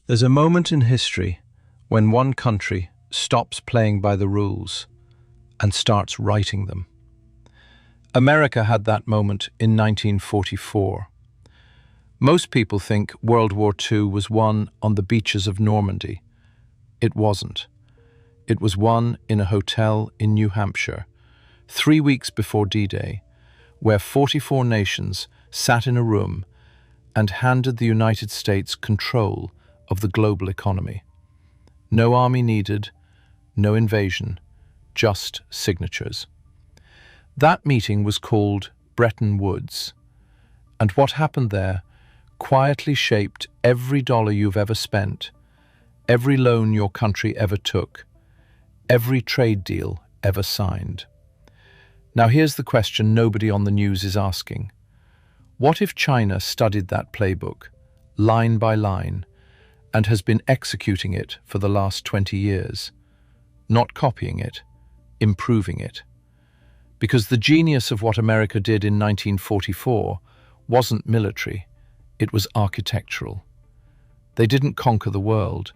There's a moment in history when one country stops playing by the rules and starts writing them. America had that moment in 1944. Most people think World War II was won on the beaches of Normandy. It wasn't. It was won in a hotel in New Hampshire, 3 weeks before D-Day, where 44 nations sat in a room and handed the United States control of the global economy. No army needed, no invasion, just signatures. That meeting was called Bretton Woods, and what happened there quietly shaped every dollar you've ever spent, every loan your country ever took, every trade deal ever signed. Now here's the question nobody on the news is asking. What if China studied that playbook, line by line, and has been executing it for the last 20 years? Not copying it, improving it. Because the genius of what America did in 1944 wasn't military, it was architectural. They didn't conquer the world,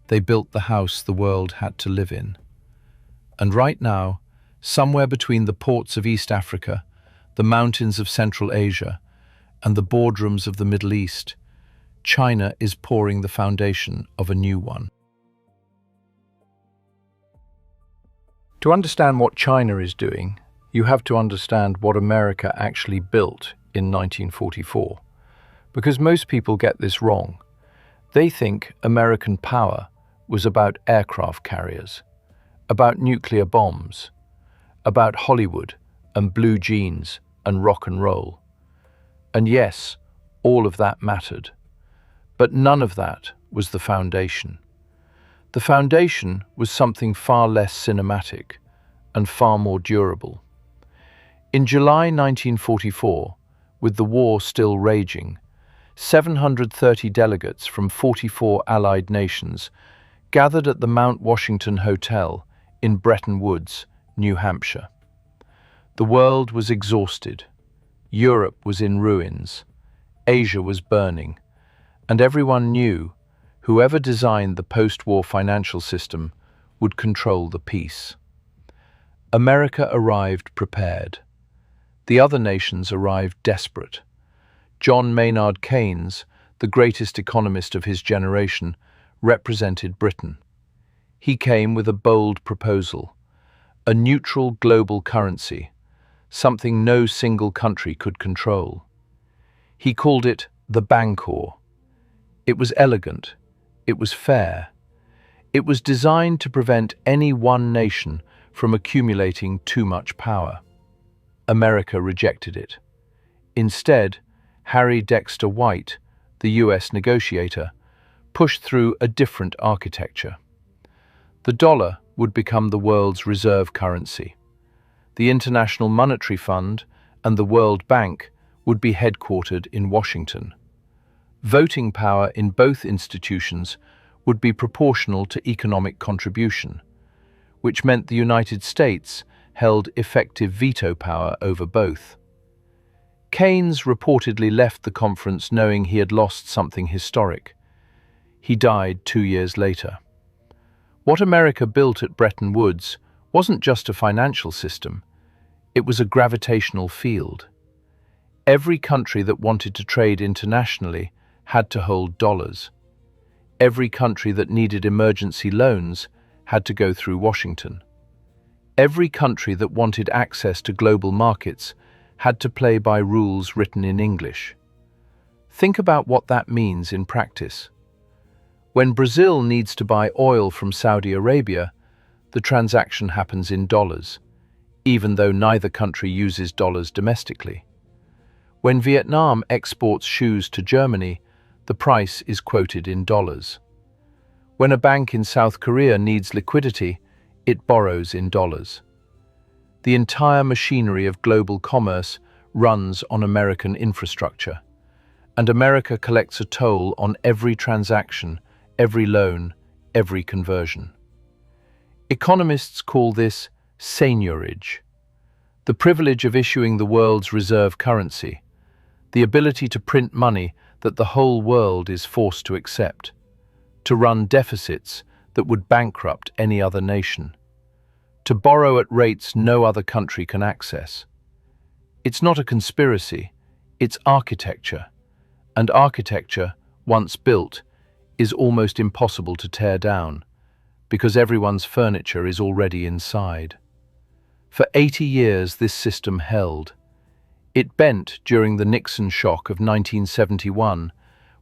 they built the house the world had to live in. And right now, somewhere between the ports of East Africa, the mountains of Central Asia, and the boardrooms of the Middle East, China is pouring the foundation of a new one. To understand what China is doing, you have to understand what America actually built in 1944. Because most people get this wrong. They think American power was about aircraft carriers, about nuclear bombs, about Hollywood and blue jeans and rock and roll. And yes, all of that mattered. But none of that was the foundation. The foundation was something far less cinematic and far more durable. In July 1944, with the war still raging, 730 delegates from 44 Allied nations gathered at the Mount Washington Hotel in Bretton Woods, New Hampshire. The world was exhausted. Europe was in ruins. Asia was burning. And everyone knew whoever designed the post-war financial system would control the peace. America arrived prepared. The other nations arrived desperate. John Maynard Keynes, the greatest economist of his generation, represented Britain. He came with a bold proposal, a neutral global currency, something no single country could control. He called it the Bancor. It was elegant, it was fair. It was designed to prevent any one nation from accumulating too much power. America rejected it. Instead, Harry Dexter White, the US negotiator, pushed through a different architecture. The dollar would become the world's reserve currency. The International Monetary Fund and the World Bank would be headquartered in Washington. Voting power in both institutions would be proportional to economic contribution, which meant the United States held effective veto power over both. Keynes reportedly left the conference knowing he had lost something historic. He died 2 years later. What America built at Bretton Woods wasn't just a financial system, it was a gravitational field. Every country that wanted to trade internationally had to hold dollars. Every country that needed emergency loans had to go through Washington. Every country that wanted access to global markets had to play by rules written in English. Think about what that means in practice. When Brazil needs to buy oil from Saudi Arabia, the transaction happens in dollars, even though neither country uses dollars domestically. When Vietnam exports shoes to Germany, the price is quoted in dollars. When a bank in South Korea needs liquidity, it borrows in dollars. The entire machinery of global commerce runs on American infrastructure, and America collects a toll on every transaction, every loan, every conversion. Economists call this seigniorage, the privilege of issuing the world's reserve currency, the ability to print money that the whole world is forced to accept. to run deficits that would bankrupt any other nation, to borrow at rates no other country can access. It's not a conspiracy, it's architecture, and architecture, once built, is almost impossible to tear down, because everyone's furniture is already inside. For 80 years this system held. It bent during the Nixon shock of 1971,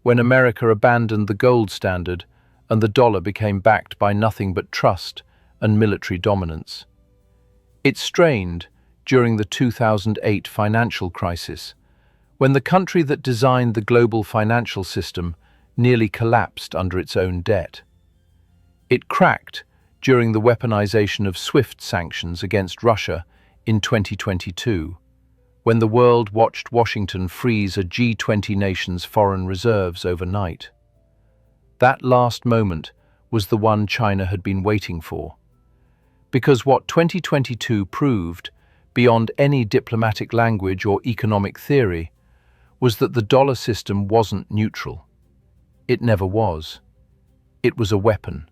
when America abandoned the gold standard and the dollar became backed by nothing but trust and military dominance. It strained during the 2008 financial crisis, when the country that designed the global financial system nearly collapsed under its own debt. It cracked during the weaponization of SWIFT sanctions against Russia in 2022, when the world watched Washington freeze a G20 nation's foreign reserves overnight. That last moment was the one China had been waiting for. Because what 2022 proved, beyond any diplomatic language or economic theory, was that the dollar system wasn't neutral. It never was. It was a weapon.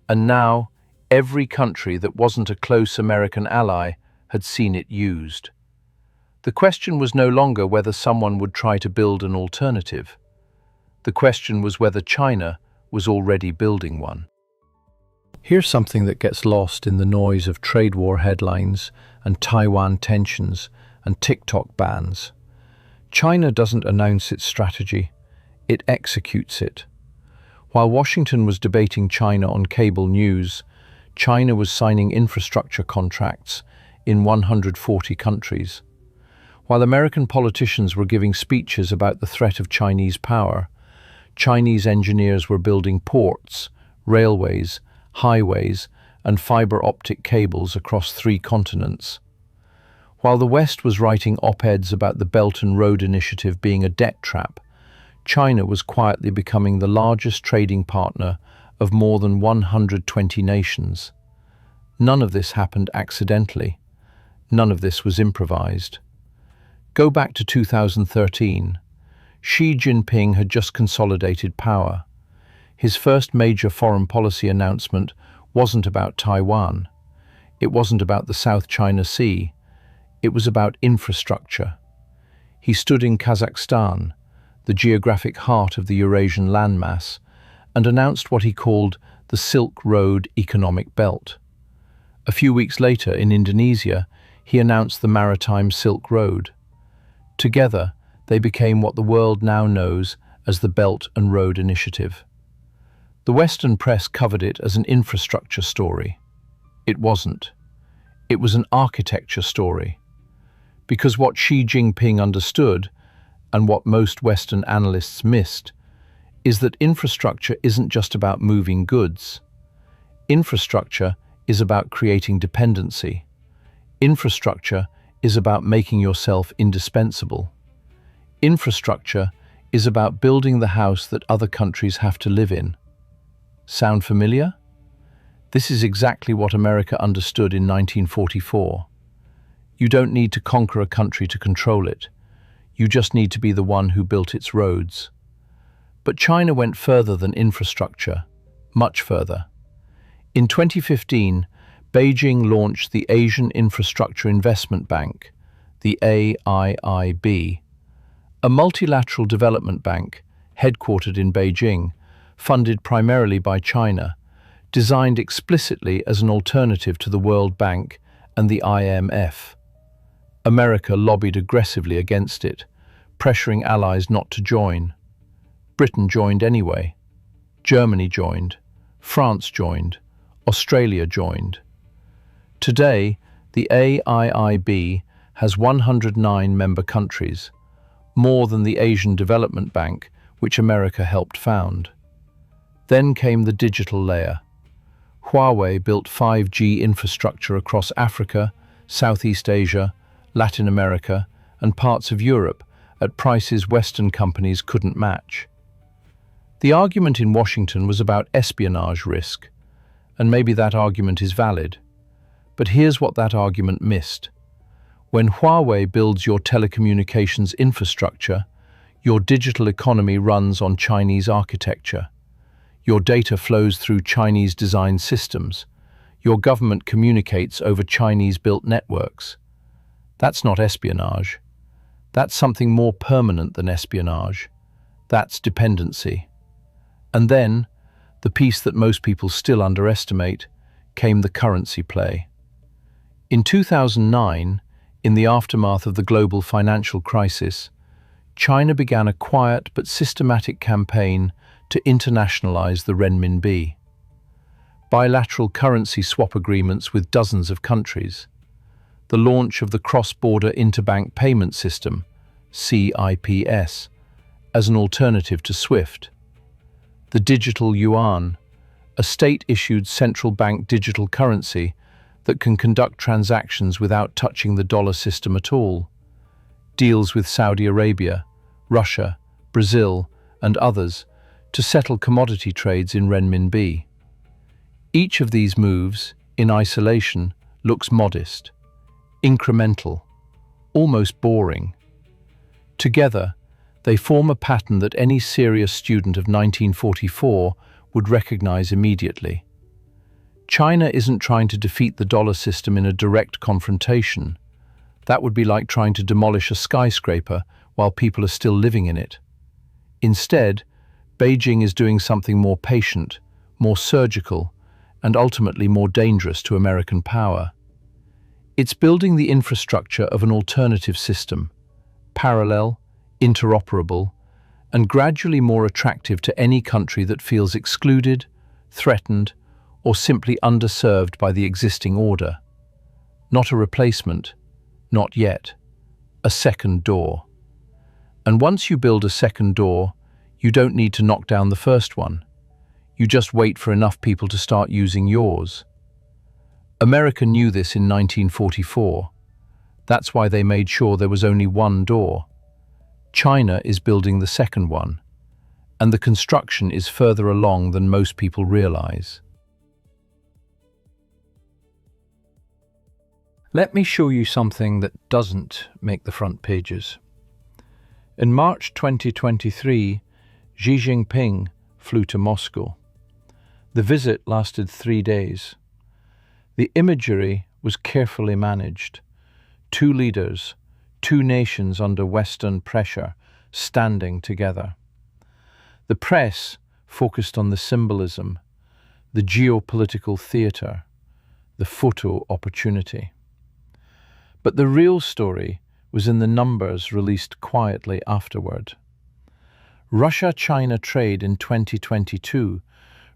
And now, every country that wasn't a close American ally had seen it used. The question was no longer whether someone would try to build an alternative. The question was whether China was already building one. Here's something that gets lost in the noise of trade war headlines and Taiwan tensions and TikTok bans. China doesn't announce its strategy, it executes it. While Washington was debating China on cable news, China was signing infrastructure contracts in 140 countries. While American politicians were giving speeches about the threat of Chinese power, Chinese engineers were building ports, railways, highways, and fiber optic cables across 3 continents. While the West was writing op-eds about the Belt and Road Initiative being a debt trap, China was quietly becoming the largest trading partner of more than 120 nations. None of this happened accidentally. None of this was improvised. Go back to 2013. Xi Jinping had just consolidated power. His first major foreign policy announcement wasn't about Taiwan. It wasn't about the South China Sea. It was about infrastructure. He stood in Kazakhstan, the geographic heart of the Eurasian landmass, and announced what he called the Silk Road Economic Belt. A few weeks later, in Indonesia, he announced the Maritime Silk Road. Together, they became what the world now knows as the Belt and Road Initiative. The Western press covered it as an infrastructure story. It wasn't. It was an architecture story. Because what Xi Jinping understood, and what most Western analysts missed, is that infrastructure isn't just about moving goods. Infrastructure is about creating dependency. Infrastructure is about making yourself indispensable. Infrastructure is about building the house that other countries have to live in. Sound familiar? This is exactly what America understood in 1944. You don't need to conquer a country to control it. You just need to be the one who built its roads. But China went further than infrastructure, much further. In 2015, Beijing launched the Asian Infrastructure Investment Bank, the AIIB, a multilateral development bank headquartered in Beijing, funded primarily by China, designed explicitly as an alternative to the World Bank and the IMF. America lobbied aggressively against it, pressuring allies not to join. Britain joined anyway. Germany joined. France joined. Australia joined. Today, the AIIB has 109 member countries, more than the Asian Development Bank, which America helped found. Then came the digital layer. Huawei built 5G infrastructure across Africa, Southeast Asia, Latin America, and parts of Europe at prices Western companies couldn't match. The argument in Washington was about espionage risk, and maybe that argument is valid. But here's what that argument missed. When Huawei builds your telecommunications infrastructure, your digital economy runs on Chinese architecture. Your data flows through Chinese-designed systems. Your government communicates over Chinese-built networks. That's not espionage. That's something more permanent than espionage. That's dependency. And then, the piece that most people still underestimate, came the currency play. In 2009, in the aftermath of the global financial crisis, China began a quiet but systematic campaign to internationalize the renminbi. Bilateral currency swap agreements with dozens of countries, the launch of the cross-border interbank payment system, CIPS, as an alternative to SWIFT, the Digital Yuan, a state-issued central bank digital currency that can conduct transactions without touching the dollar system at all, deals with Saudi Arabia, Russia, Brazil, and others to settle commodity trades in renminbi. Each of these moves, in isolation, looks modest, incremental, almost boring. Together, they form a pattern that any serious student of 1944 would recognize immediately. China isn't trying to defeat the dollar system in a direct confrontation. That would be like trying to demolish a skyscraper while people are still living in it. Instead, Beijing is doing something more patient, more surgical, and ultimately more dangerous to American power. It's building the infrastructure of an alternative system, parallel, interoperable, and gradually more attractive to any country that feels excluded, threatened, or simply underserved by the existing order. Not a replacement, not yet. A second door. And once you build a second door, you don't need to knock down the first one. You just wait for enough people to start using yours. America knew this in 1944. That's why they made sure there was only one door. China is building the second one, and the construction is further along than most people realize. Let me show you something that doesn't make the front pages. In March 2023, Xi Jinping flew to Moscow. The visit lasted 3 days. The imagery was carefully managed. 2 leaders, 2 nations under Western pressure, standing together. The press focused on the symbolism, the geopolitical theater, the photo opportunity. But the real story was in the numbers released quietly afterward. Russia-China trade in 2022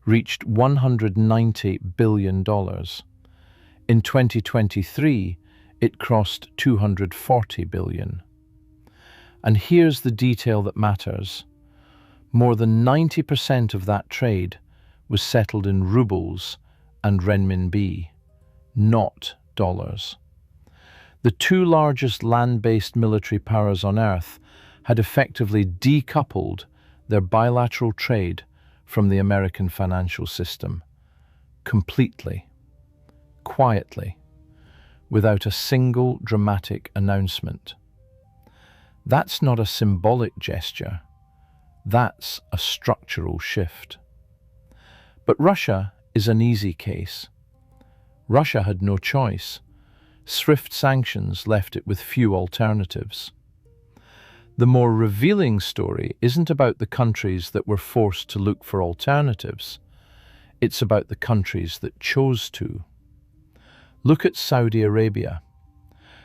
reached $190 billion. In 2023, it crossed $240 billion. And here's the detail that matters. More than 90% of that trade was settled in rubles and renminbi, not dollars. The 2 largest land-based military powers on Earth had effectively decoupled their bilateral trade from the American financial system, completely, quietly, without a single dramatic announcement. That's not a symbolic gesture. That's a structural shift. But Russia is an easy case. Russia had no choice. Swift sanctions left it with few alternatives. The more revealing story isn't about the countries that were forced to look for alternatives. It's about the countries that chose to. Look at Saudi Arabia.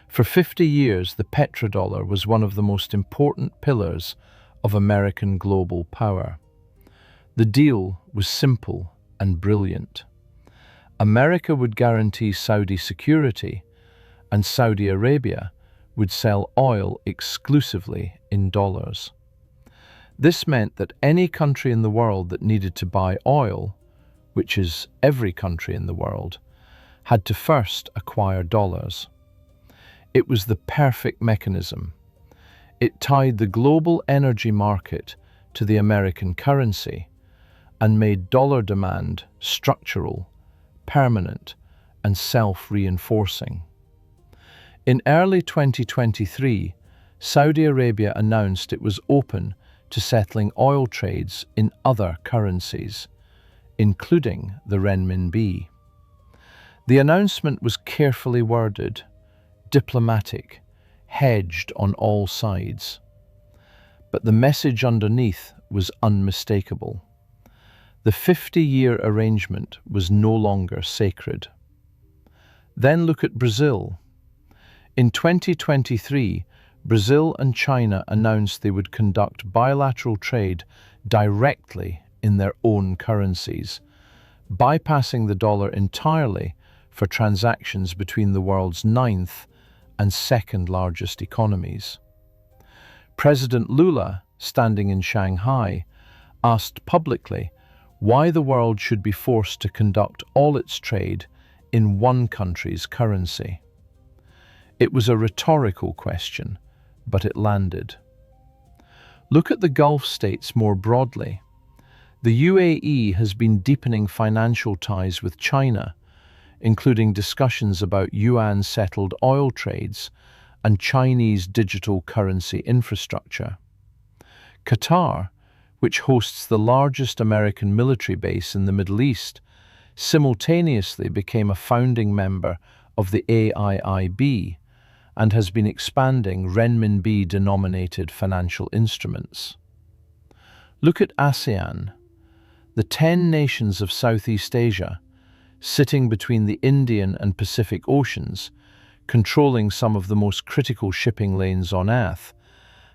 For 50 years, the petrodollar was one of the most important pillars of American global power. The deal was simple and brilliant. America would guarantee Saudi security, and Saudi Arabia would sell oil exclusively in dollars. This meant that any country in the world that needed to buy oil, which is every country in the world, had to first acquire dollars. It was the perfect mechanism. It tied the global energy market to the American currency and made dollar demand structural, permanent, and self-reinforcing. In early 2023, Saudi Arabia announced it was open to settling oil trades in other currencies, including the renminbi. The announcement was carefully worded, diplomatic, hedged on all sides. But the message underneath was unmistakable. The 50-year arrangement was no longer sacred. Then look at Brazil. In 2023, Brazil and China announced they would conduct bilateral trade directly in their own currencies, bypassing the dollar entirely for transactions between the world's ninth and second largest economies. President Lula, standing in Shanghai, asked publicly why the world should be forced to conduct all its trade in one country's currency. It was a rhetorical question, but it landed. Look at the Gulf states more broadly. The UAE has been deepening financial ties with China, including discussions about yuan-settled oil trades and Chinese digital currency infrastructure. Qatar, which hosts the largest American military base in the Middle East, simultaneously became a founding member of the AIIB and has been expanding renminbi-denominated financial instruments. Look at ASEAN, the 10 nations of Southeast Asia, sitting between the Indian and Pacific Oceans, controlling some of the most critical shipping lanes on Earth,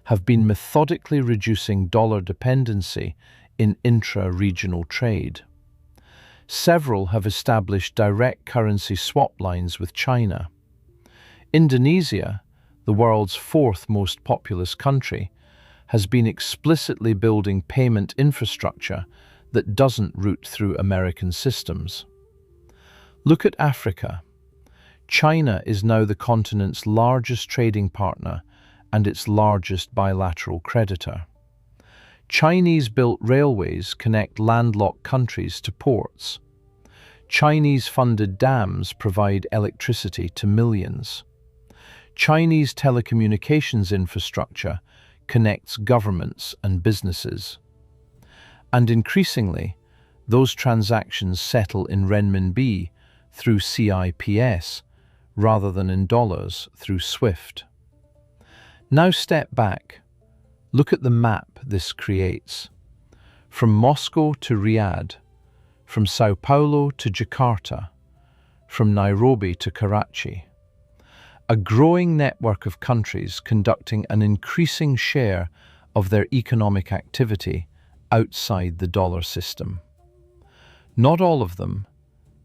have been methodically reducing dollar dependency in intra-regional trade. Several have established direct currency swap lines with China. Indonesia, the world's fourth most populous country, has been explicitly building payment infrastructure that doesn't route through American systems. Look at Africa. China is now the continent's largest trading partner and its largest bilateral creditor. Chinese-built railways connect landlocked countries to ports. Chinese-funded dams provide electricity to millions. Chinese telecommunications infrastructure connects governments and businesses. And increasingly, those transactions settle in renminbi through CIPS rather than in dollars through SWIFT. Now step back. Look at the map this creates. From Moscow to Riyadh, from Sao Paulo to Jakarta, from Nairobi to Karachi. A growing network of countries conducting an increasing share of their economic activity outside the dollar system. Not all of them,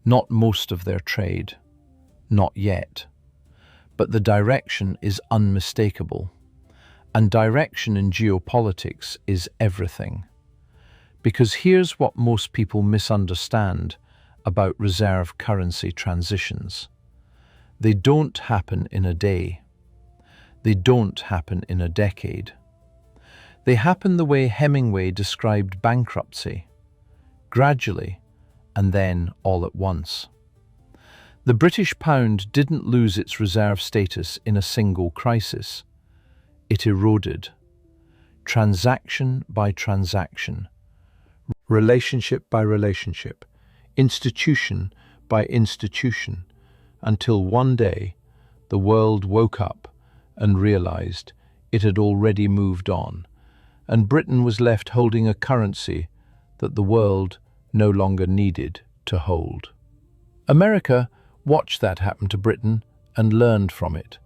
not most of their trade, not yet. But the direction is unmistakable, and direction in geopolitics is everything. Because here's what most people misunderstand about reserve currency transitions. They don't happen in a day. They don't happen in a decade. They happen the way Hemingway described bankruptcy, gradually and then all at once. The British pound didn't lose its reserve status in a single crisis. It eroded, transaction by transaction, relationship by relationship, institution by institution, until one day the world woke up and realized it had already moved on, and Britain was left holding a currency that the world no longer needed to hold. America watched that happen to Britain and learned from it.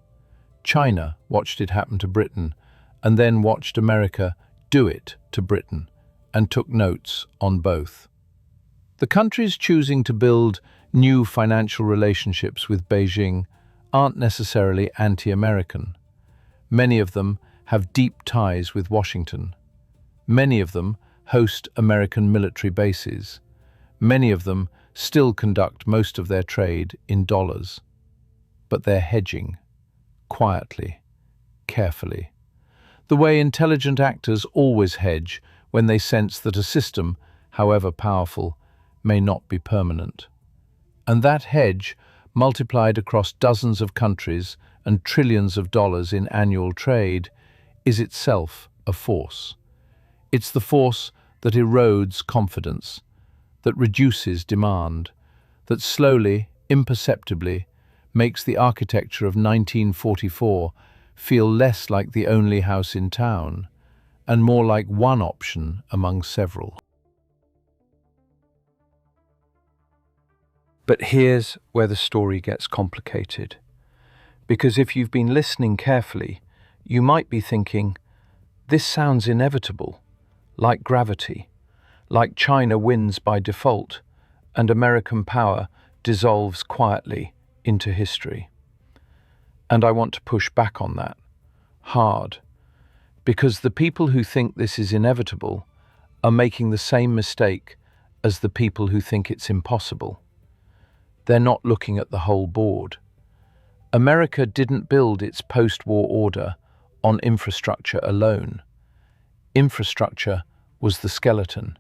China watched it happen to Britain and then watched America do it to Britain and took notes on both. The countries choosing to build new financial relationships with Beijing aren't necessarily anti-American. Many of them have deep ties with Washington. Many of them host American military bases. Many of them still conduct most of their trade in dollars. But they're hedging, quietly, carefully. The way intelligent actors always hedge when they sense that a system, however powerful, may not be permanent. And that hedge, multiplied across dozens of countries and trillions of dollars in annual trade, is itself a force. It's the force that erodes confidence, that reduces demand, that slowly, imperceptibly, makes the architecture of 1944 feel less like the only house in town and more like one option among several. But here's where the story gets complicated. Because if you've been listening carefully, you might be thinking, this sounds inevitable, like gravity, like China wins by default and American power dissolves quietly into history. And I want to push back on that, hard, because the people who think this is inevitable are making the same mistake as the people who think it's impossible. They're not looking at the whole board. America didn't build its post-war order on infrastructure alone. Infrastructure was the skeleton.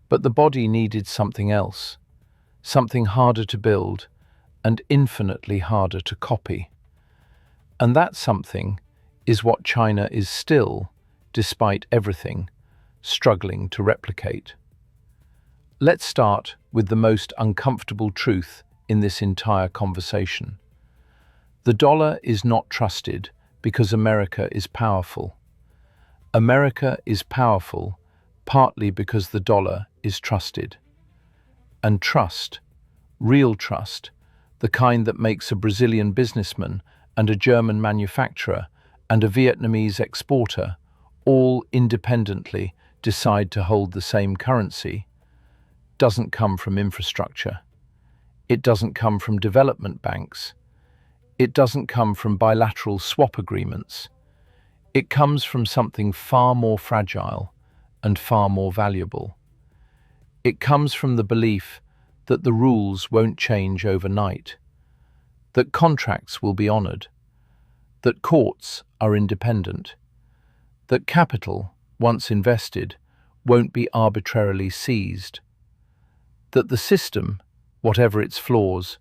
But the body needed something else, something harder to build and infinitely harder to copy. And that something is what China is still, despite everything, struggling to replicate. Let's start with the most uncomfortable truth in this entire conversation. The dollar is not trusted because America is powerful. America is powerful partly because the dollar is trusted. And trust, real trust, the kind that makes a Brazilian businessman and a German manufacturer and a Vietnamese exporter all independently decide to hold the same currency, doesn't come from infrastructure. It doesn't come from development banks. It doesn't come from bilateral swap agreements. It comes from something far more fragile and far more valuable. It comes from the belief that the rules won't change overnight, that contracts will be honored, that courts are independent, that capital, once invested, won't be arbitrarily seized, that the system, whatever its flaws,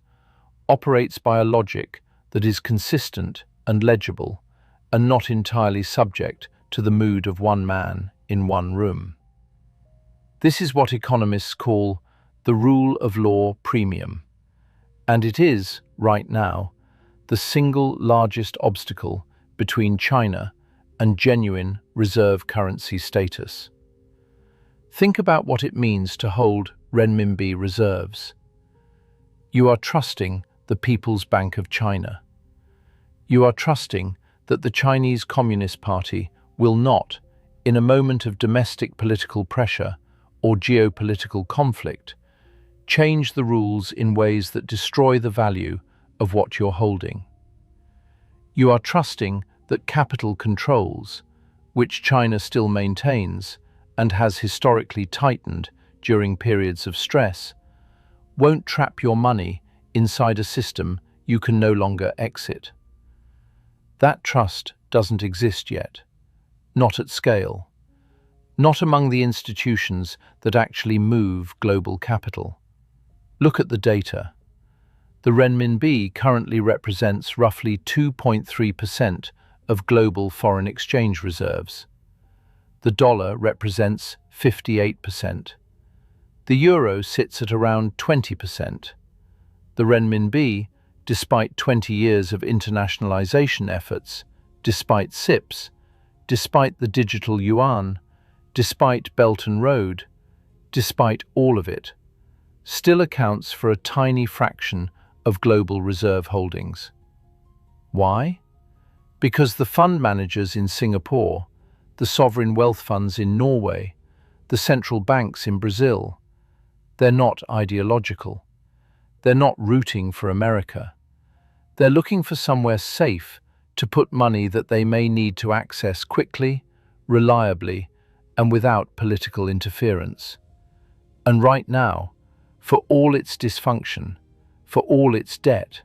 operates by a logic that is consistent and legible and not entirely subject to the mood of one man in one room. This is what economists call the rule of law premium, and it is, right now, the single largest obstacle between China and genuine reserve currency status. Think about what it means to hold renminbi reserves. You are trusting the People's Bank of China. You are trusting that the Chinese Communist Party will not, in a moment of domestic political pressure or geopolitical conflict, change the rules in ways that destroy the value of what you're holding. You are trusting that capital controls, which China still maintains and has historically tightened during periods of stress, won't trap your money inside a system you can no longer exit. That trust doesn't exist yet, not at scale, not among the institutions that actually move global capital. Look at the data. The renminbi currently represents roughly 2.3% of global foreign exchange reserves. The dollar represents 58%. The euro sits at around 20%. The renminbi, despite 20 years of internationalization efforts, despite CIPS, despite the Digital Yuan, despite Belt and Road, despite all of it, still accounts for a tiny fraction of global reserve holdings. Why? Because the fund managers in Singapore, the sovereign wealth funds in Norway, the central banks in Brazil, they're not ideological. They're not rooting for America. They're looking for somewhere safe to put money that they may need to access quickly, reliably, and without political interference. And right now, for all its dysfunction, for all its debt,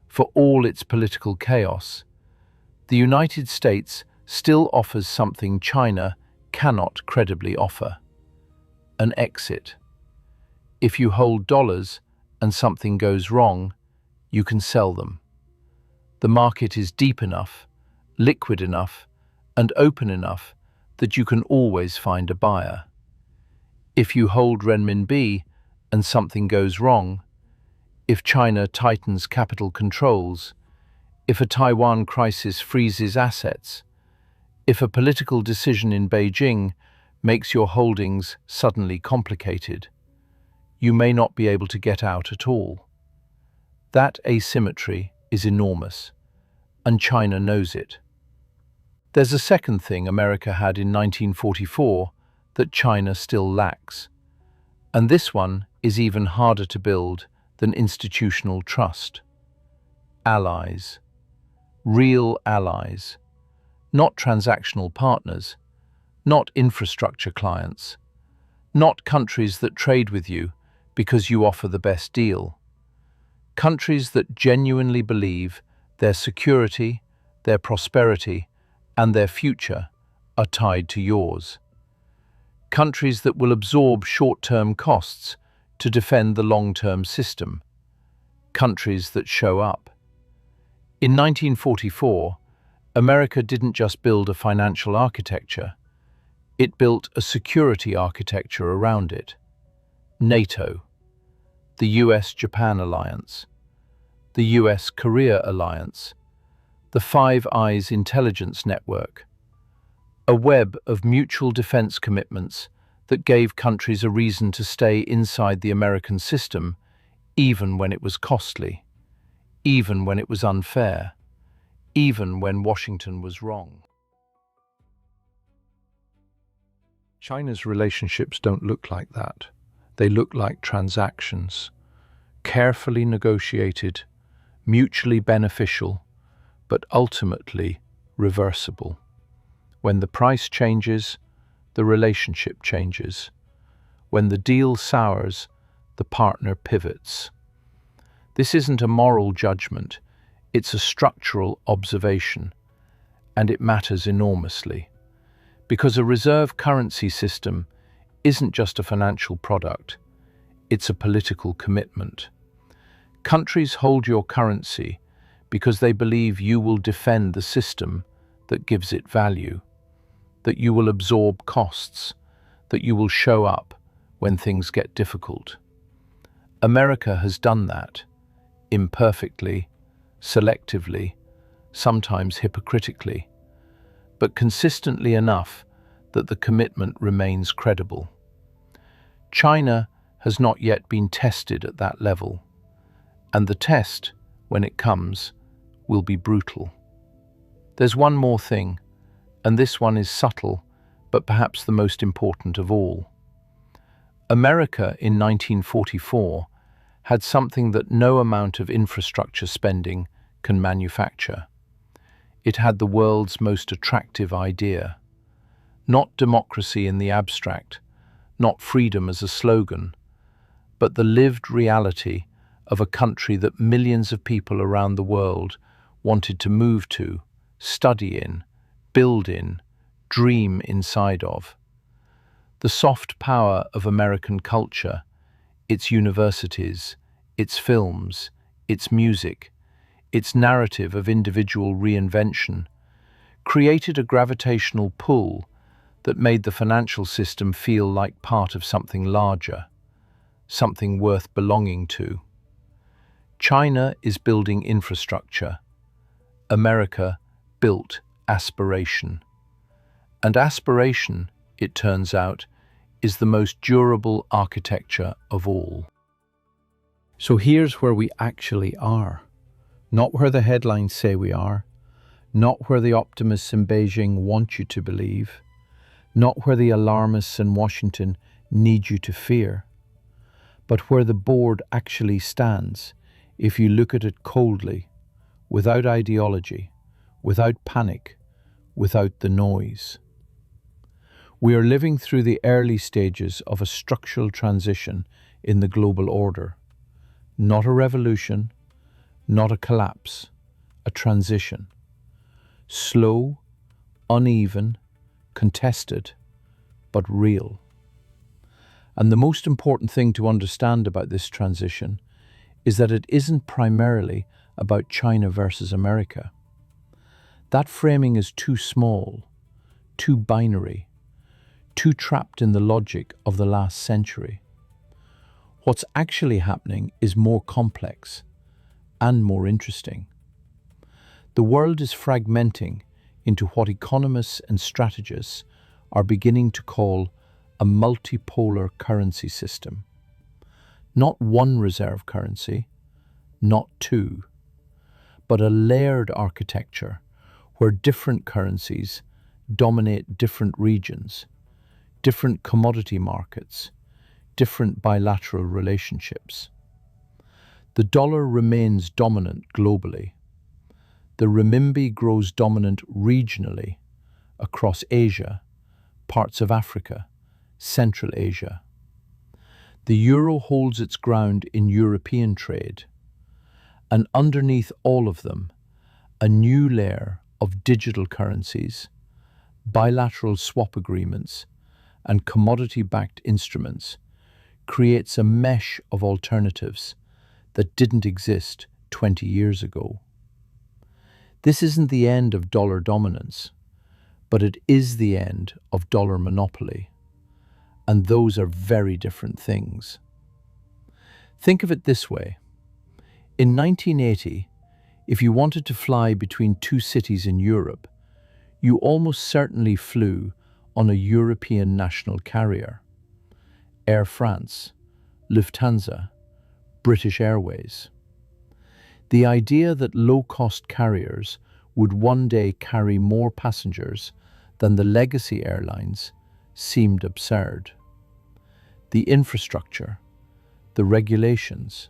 for all its political chaos, the United States still offers something China cannot credibly offer: an exit. If you hold dollars and something goes wrong, you can sell them. The market is deep enough, liquid enough, and open enough that you can always find a buyer. If you hold renminbi and something goes wrong, if China tightens capital controls, if a Taiwan crisis freezes assets, if a political decision in Beijing makes your holdings suddenly complicated, you may not be able to get out at all. That asymmetry is enormous, and China knows it. There's a second thing America had in 1944 that China still lacks, and this one is even harder to build than institutional trust. Allies. Real allies. Not transactional partners, not infrastructure clients, not countries that trade with you because you offer the best deal. Countries that genuinely believe their security, their prosperity, and their future are tied to yours. Countries that will absorb short-term costs to defend the long-term system. Countries that show up. In 1944, America didn't just build a financial architecture, it built a security architecture around it. NATO, the US-Japan alliance, the US-Korea alliance, the Five Eyes intelligence network, a web of mutual defense commitments that gave countries a reason to stay inside the American system, even when it was costly, even when it was unfair, even when Washington was wrong. China's relationships don't look like that. They look like transactions, carefully negotiated, mutually beneficial, but ultimately reversible. When the price changes, the relationship changes. When the deal sours, the partner pivots. This isn't a moral judgment, it's a structural observation, and it matters enormously. Because a reserve currency system isn't just a financial product, it's a political commitment. Countries hold your currency because they believe you will defend the system that gives it value, that you will absorb costs, that you will show up when things get difficult. America has done that, imperfectly, selectively, sometimes hypocritically, but consistently enough that the commitment remains credible. China has not yet been tested at that level, and the test, when it comes, will be brutal. There's one more thing, and this one is subtle, but perhaps the most important of all. America in 1944 had something that no amount of infrastructure spending can manufacture. It had the world's most attractive idea. Not democracy in the abstract, not freedom as a slogan, but the lived reality of a country that millions of people around the world wanted to move to, study in, build in, dream inside of. The soft power of American culture, its universities, its films, its music, its narrative of individual reinvention, created a gravitational pull that made the financial system feel like part of something larger, something worth belonging to. China is building infrastructure. America built aspiration. And aspiration, it turns out, is the most durable architecture of all. So here's where we actually are. Not where the headlines say we are, not where the optimists in Beijing want you to believe, not where the alarmists in Washington need you to fear, but where the board actually stands if you look at it coldly, without ideology, without panic, without the noise. We are living through the early stages of a structural transition in the global order. Not a revolution, not a collapse, a transition. Slow, uneven, contested, but real. And the most important thing to understand about this transition is that it isn't primarily about China versus America. That framing is too small, too binary, too trapped in the logic of the last century. What's actually happening is more complex and more interesting. The world is fragmenting into what economists and strategists are beginning to call a multipolar currency system. Not one reserve currency, not two, but a layered architecture where different currencies dominate different regions, different commodity markets, different bilateral relationships. The dollar remains dominant globally. The renminbi grows dominant regionally across Asia, parts of Africa, Central Asia. The euro holds its ground in European trade, and underneath all of them, a new layer of digital currencies, bilateral swap agreements, and commodity-backed instruments creates a mesh of alternatives that didn't exist 20 years ago. This isn't the end of dollar dominance, but it is the end of dollar monopoly. And those are very different things. Think of it this way. In 1980, if you wanted to fly between two cities in Europe, you almost certainly flew on a European national carrier. Air France, Lufthansa, British Airways. The idea that low-cost carriers would one day carry more passengers than the legacy airlines seemed absurd. The infrastructure, the regulations,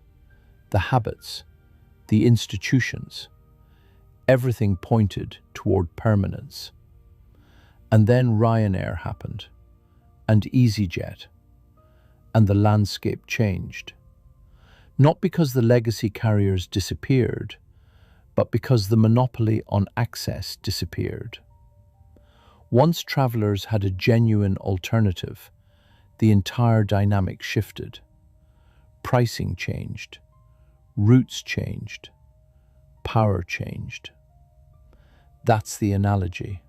the habits, the institutions, everything pointed toward permanence. And then Ryanair happened, and EasyJet, and the landscape changed. Not because the legacy carriers disappeared, but because the monopoly on access disappeared. Once travelers had a genuine alternative, the entire dynamic shifted. Pricing changed, routes changed, power changed. That's the analogy.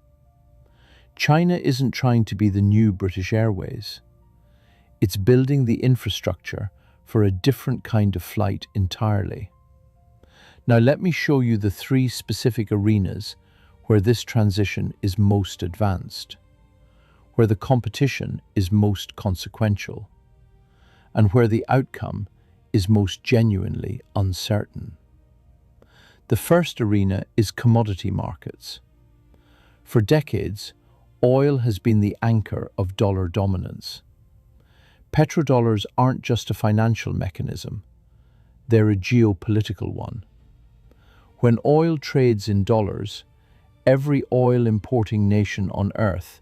China isn't trying to be the new British Airways. It's building the infrastructure for a different kind of flight entirely. Now let me show you the three specific arenas where this transition is most advanced, where the competition is most consequential, and where the outcome is most genuinely uncertain. The first arena is commodity markets. For decades, oil has been the anchor of dollar dominance. Petrodollars aren't just a financial mechanism, they're a geopolitical one. When oil trades in dollars, every oil-importing nation on Earth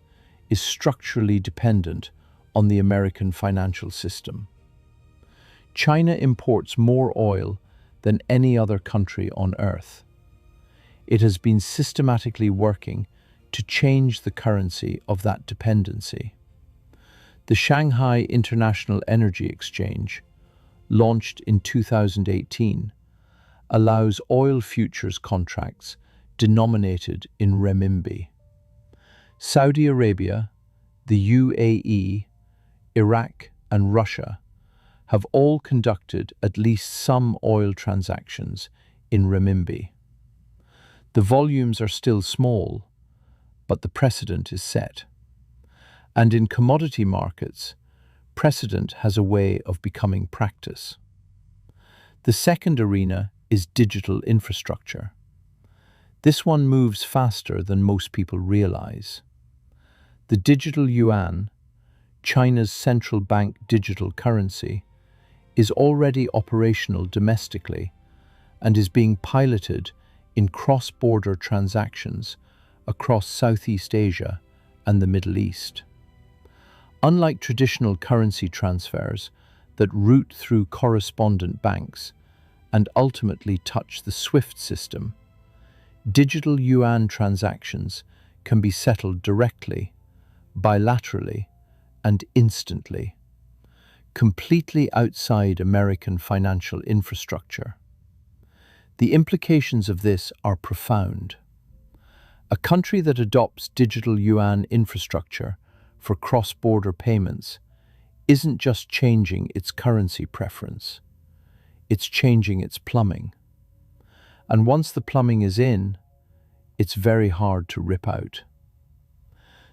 is structurally dependent on the American financial system. China imports more oil than any other country on Earth. It has been systematically working to change the currency of that dependency. The Shanghai International Energy Exchange, launched in 2018, allows oil futures contracts denominated in renminbi. Saudi Arabia, the UAE, Iraq, and Russia have all conducted at least some oil transactions in renminbi. The volumes are still small, but the precedent is set. And in commodity markets, precedent has a way of becoming practice. The second arena is digital infrastructure. This one moves faster than most people realize. The Digital Yuan, China's central bank digital currency, is already operational domestically and is being piloted in cross-border transactions across Southeast Asia and the Middle East. Unlike traditional currency transfers that route through correspondent banks and ultimately touch the SWIFT system, digital yuan transactions can be settled directly, bilaterally, and instantly, completely outside American financial infrastructure. The implications of this are profound. A country that adopts digital yuan infrastructure for cross-border payments isn't just changing its currency preference, it's changing its plumbing. And once the plumbing is in, it's very hard to rip out.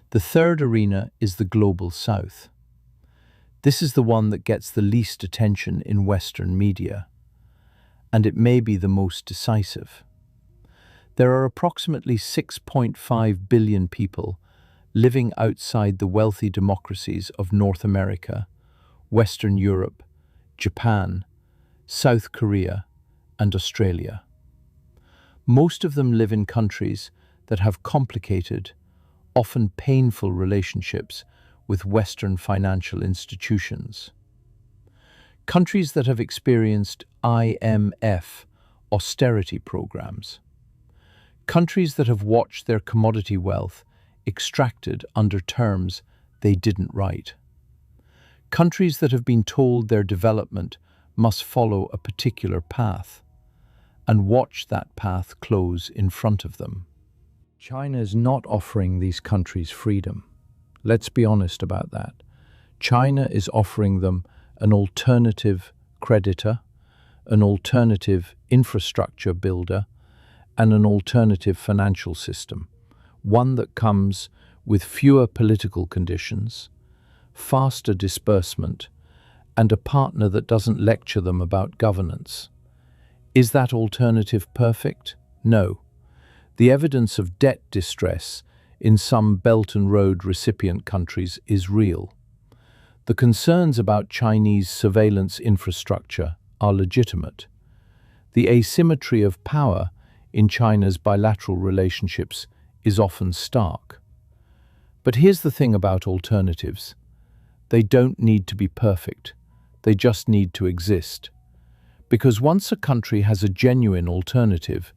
The third arena is the global south. This is the one that gets the least attention in Western media, and it may be the most decisive. There are approximately 6.5 billion people living outside the wealthy democracies of North America, Western Europe, Japan, South Korea, and Australia. Most of them live in countries that have complicated, often painful relationships with Western financial institutions. Countries that have experienced IMF austerity programs. Countries that have watched their commodity wealth extracted under terms they didn't write. Countries that have been told their development must follow a particular path and watch that path close in front of them. China is not offering these countries freedom. Let's be honest about that. China is offering them an alternative creditor, an alternative infrastructure builder, and an alternative financial system, one that comes with fewer political conditions, faster disbursement, and a partner that doesn't lecture them about governance. Is that alternative perfect? No. The evidence of debt distress in some Belt and Road recipient countries is real. The concerns about Chinese surveillance infrastructure are legitimate. The asymmetry of power in China's bilateral relationships is often stark. But here's the thing about alternatives. They don't need to be perfect. They just need to exist. Because once a country has a genuine alternative,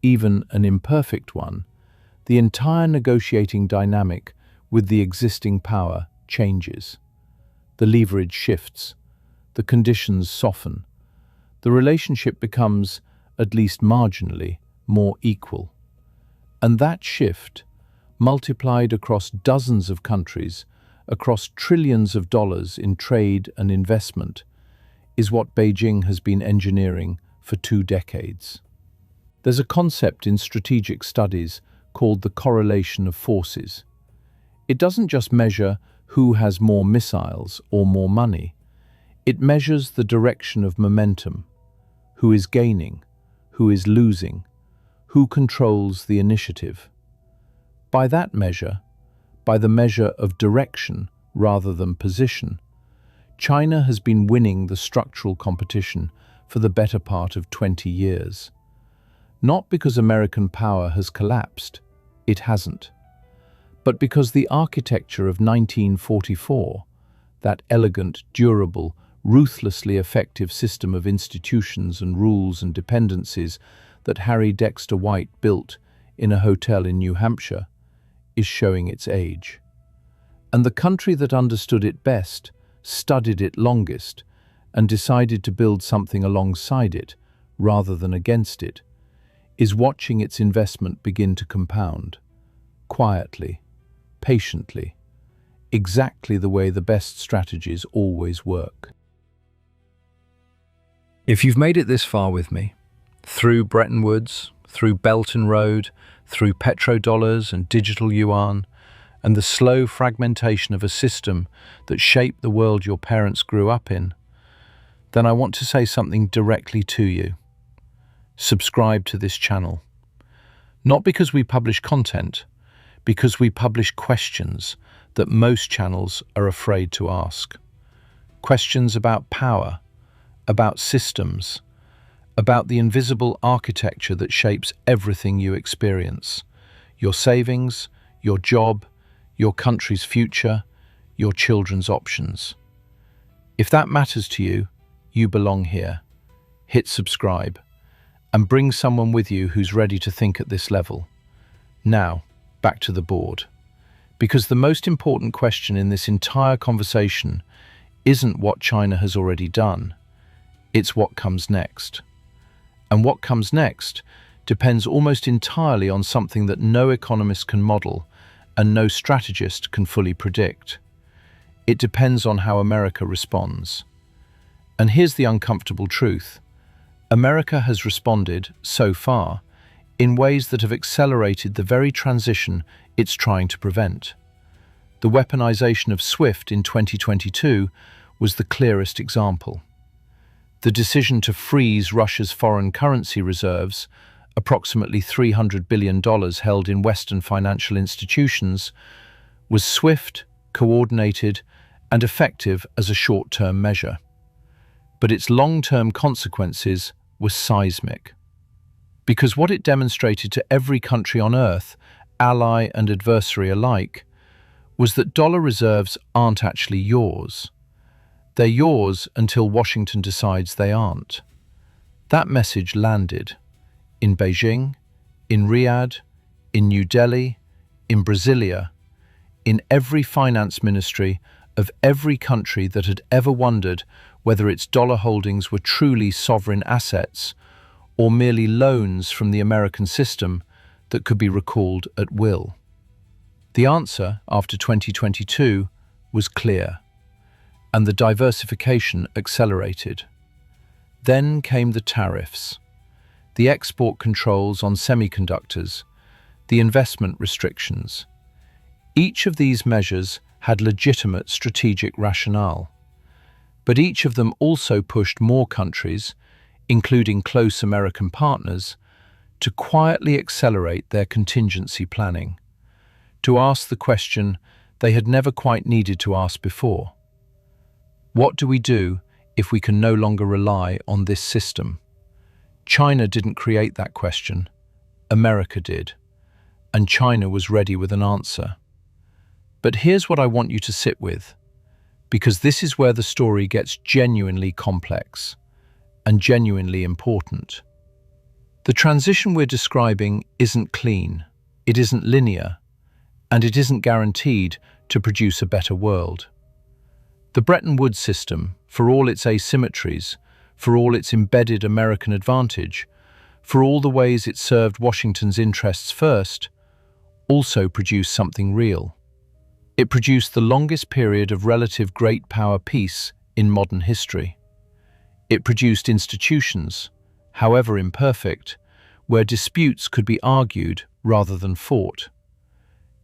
even an imperfect one, the entire negotiating dynamic with the existing power changes. The leverage shifts. The conditions soften. The relationship becomes, at least marginally, more equal. And that shift, multiplied across dozens of countries, across trillions of dollars in trade and investment, is what Beijing has been engineering for 2 decades. There's a concept in strategic studies called the correlation of forces. It doesn't just measure who has more missiles or more money. It measures the direction of momentum, who is gaining, who is losing, who controls the initiative. By that measure, by the measure of direction rather than position, China has been winning the structural competition for the better part of 20 years. Not because American power has collapsed, it hasn't, but because the architecture of 1944, that elegant, durable, ruthlessly effective system of institutions and rules and dependencies that Harry Dexter White built in a hotel in New Hampshire, is showing its age. And the country that understood it best, studied it longest, and decided to build something alongside it, rather than against it, is watching its investment begin to compound, quietly, patiently, exactly the way the best strategies always work. If you've made it this far with me, through Bretton Woods, through Belt and Road, through petrodollars and digital yuan, and the slow fragmentation of a system that shaped the world your parents grew up in, then I want to say something directly to you. Subscribe to this channel. Not because we publish content, because we publish questions that most channels are afraid to ask. Questions about power, about systems, about the invisible architecture that shapes everything you experience. Your savings, your job, your country's future, your children's options. If that matters to you, you belong here. Hit subscribe and bring someone with you who's ready to think at this level. Now, back to the board. Because the most important question in this entire conversation isn't what China has already done. It's what comes next. And what comes next depends almost entirely on something that no economist can model and no strategist can fully predict. It depends on how America responds. And here's the uncomfortable truth. America has responded, so far, in ways that have accelerated the very transition it's trying to prevent. The weaponization of SWIFT in 2022 was the clearest example. The decision to freeze Russia's foreign currency reserves, approximately $300 billion held in Western financial institutions, was swift, coordinated, and effective as a short-term measure. But its long-term consequences were seismic. Because what it demonstrated to every country on Earth, ally and adversary alike, was that dollar reserves aren't actually yours. They're yours until Washington decides they aren't. That message landed in Beijing, in Riyadh, in New Delhi, in Brasilia, in every finance ministry of every country that had ever wondered whether its dollar holdings were truly sovereign assets or merely loans from the American system that could be recalled at will. The answer, after 2022, was clear, and the diversification accelerated. Then came the tariffs, the export controls on semiconductors, the investment restrictions. Each of these measures had legitimate strategic rationale, but each of them also pushed more countries, including close American partners, to quietly accelerate their contingency planning, to ask the question they had never quite needed to ask before. What do we do if we can no longer rely on this system? China didn't create that question. America did. And China was ready with an answer. But here's what I want you to sit with, because this is where the story gets genuinely complex and genuinely important. The transition we're describing isn't clean, it isn't linear, and it isn't guaranteed to produce a better world. The Bretton Woods system, for all its asymmetries, for all its embedded American advantage, for all the ways it served Washington's interests first, also produced something real. It produced the longest period of relative great power peace in modern history. It produced institutions, however imperfect, where disputes could be argued rather than fought.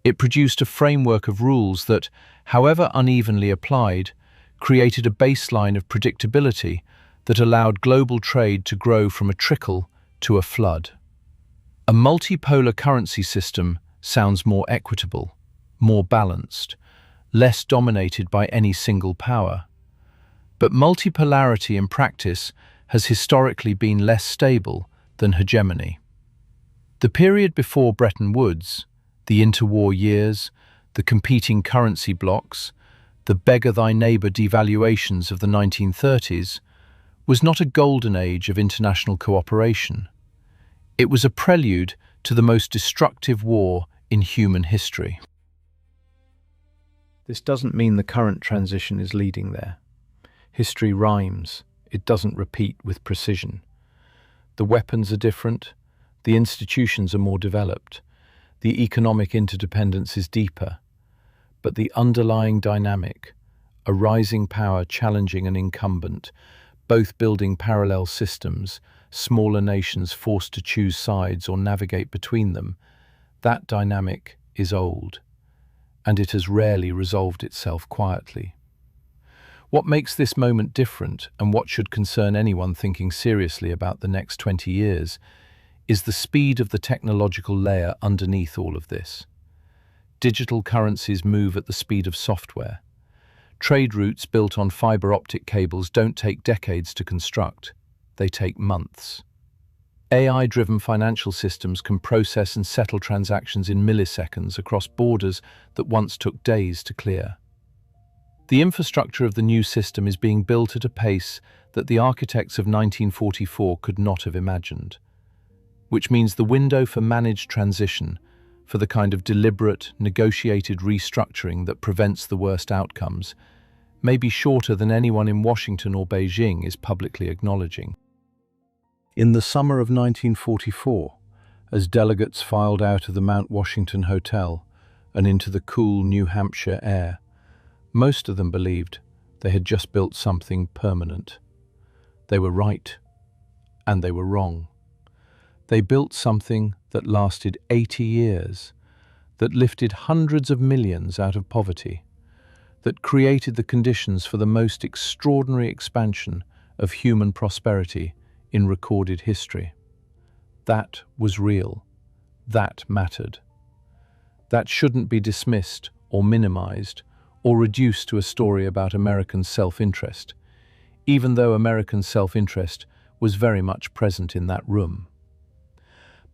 It produced a framework of rules that, however unevenly applied, created a baseline of predictability that allowed global trade to grow from a trickle to a flood. A multipolar currency system sounds more equitable, more balanced, less dominated by any single power. But multipolarity in practice has historically been less stable than hegemony. The period before Bretton Woods, the interwar years, the competing currency blocks, the beggar-thy-neighbor devaluations of the 1930s, was not a golden age of international cooperation. It was a prelude to the most destructive war in human history. This doesn't mean the current transition is leading there. History rhymes, it doesn't repeat with precision. The weapons are different, the institutions are more developed, the economic interdependence is deeper, but the underlying dynamic, a rising power challenging an incumbent, both building parallel systems, smaller nations forced to choose sides or navigate between them, that dynamic is old, and it has rarely resolved itself quietly. What makes this moment different, and what should concern anyone thinking seriously about the next 20 years, is the speed of the technological layer underneath all of this. Digital currencies move at the speed of software. Trade routes built on fiber optic cables don't take decades to construct, they take months. AI-driven financial systems can process and settle transactions in milliseconds across borders that once took days to clear. The infrastructure of the new system is being built at a pace that the architects of 1944 could not have imagined, which means the window for managed transition, for the kind of deliberate, negotiated restructuring that prevents the worst outcomes, may be shorter than anyone in Washington or Beijing is publicly acknowledging. In the summer of 1944, as delegates filed out of the Mount Washington Hotel and into the cool New Hampshire air, Most of them believed they had just built something permanent. They were right, and they were wrong. They built something that lasted 80 years, that lifted hundreds of millions out of poverty, that created the conditions for the most extraordinary expansion of human prosperity in recorded history. That was real. That mattered. That shouldn't be dismissed or minimized or reduced to a story about American self-interest, even though American self-interest was very much present in that room.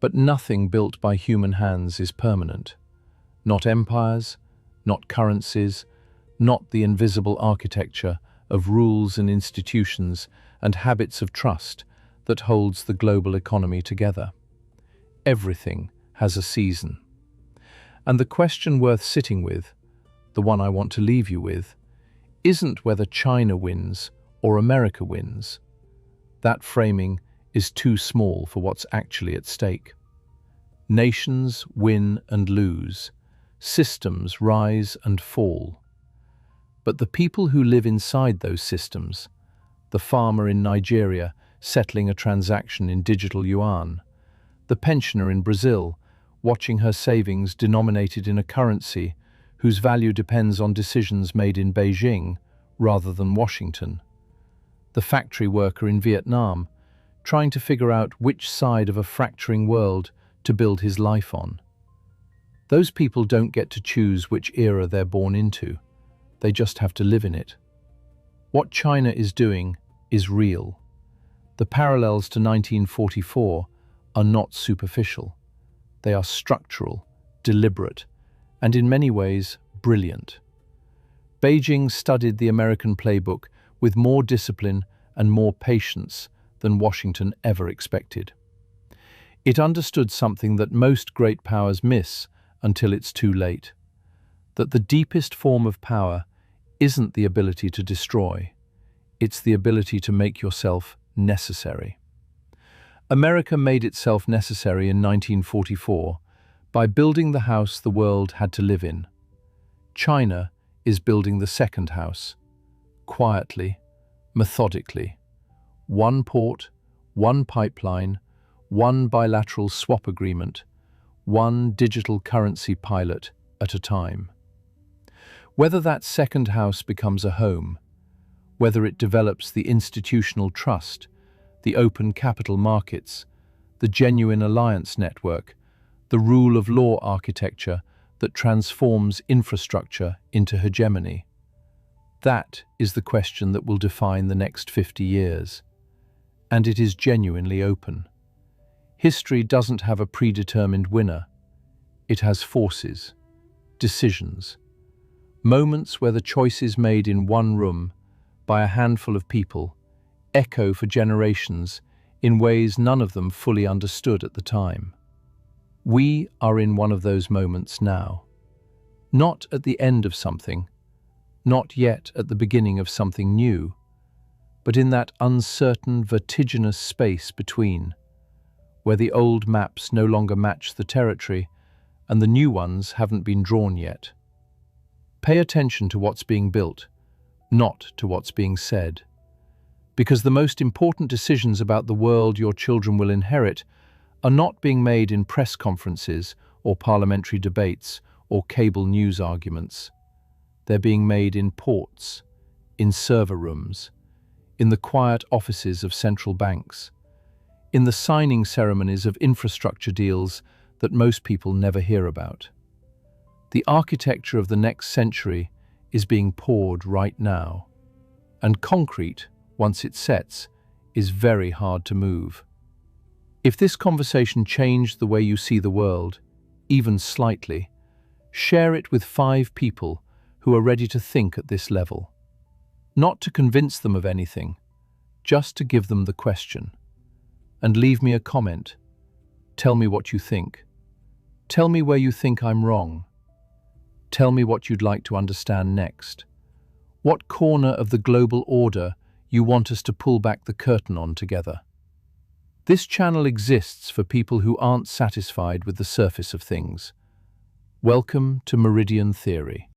But nothing built by human hands is permanent. Not empires, not currencies, not the invisible architecture of rules and institutions and habits of trust that holds the global economy together. Everything has a season. And the question worth sitting with, the one I want to leave you with, isn't whether China wins or America wins. That framing is too small for what's actually at stake. Nations win and lose. Systems rise and fall. But the people who live inside those systems, the farmer in Nigeria settling a transaction in digital yuan, the pensioner in Brazil watching her savings denominated in a currency whose value depends on decisions made in Beijing rather than Washington, the factory worker in Vietnam trying to figure out which side of a fracturing world to build his life on. Those people don't get to choose which era they're born into. They just have to live in it. What China is doing is real. The parallels to 1944 are not superficial. They are structural, deliberate, and in many ways brilliant. Beijing studied the American playbook with more discipline and more patience than Washington ever expected. It understood something that most great powers miss until it's too late, that the deepest form of power isn't the ability to destroy, it's the ability to make yourself necessary. America made itself necessary in 1944 by building the house the world had to live in. China is building the second house, quietly, methodically. One port, one pipeline, one bilateral swap agreement, one digital currency pilot at a time. Whether that second house becomes a home, whether it develops the institutional trust, the open capital markets, the genuine alliance network, the rule of law architecture that transforms infrastructure into hegemony. That is the question that will define the next 50 years. And it is genuinely open. History doesn't have a predetermined winner. It has forces, decisions, moments where the choices made in one room by a handful of people echo for generations in ways none of them fully understood at the time. We are in one of those moments now. Not at the end of something, not yet at the beginning of something new, but in that uncertain, vertiginous space between, where the old maps no longer match the territory and the new ones haven't been drawn yet. Pay attention to what's being built, not to what's being said. Because the most important decisions about the world your children will inherit are not being made in press conferences or parliamentary debates or cable news arguments. They're being made in ports, in server rooms, in the quiet offices of central banks, in the signing ceremonies of infrastructure deals that most people never hear about. The architecture of the next century is being poured right now, and concrete, once it sets, is very hard to move. If this conversation changed the way you see the world, even slightly, share it with 5 people who are ready to think at this level. Not to convince them of anything, just to give them the question. And leave me a comment. Tell me what you think. Tell me where you think I'm wrong. Tell me what you'd like to understand next. What corner of the global order you want us to pull back the curtain on together. This channel exists for people who aren't satisfied with the surface of things. Welcome to Meridian Theory.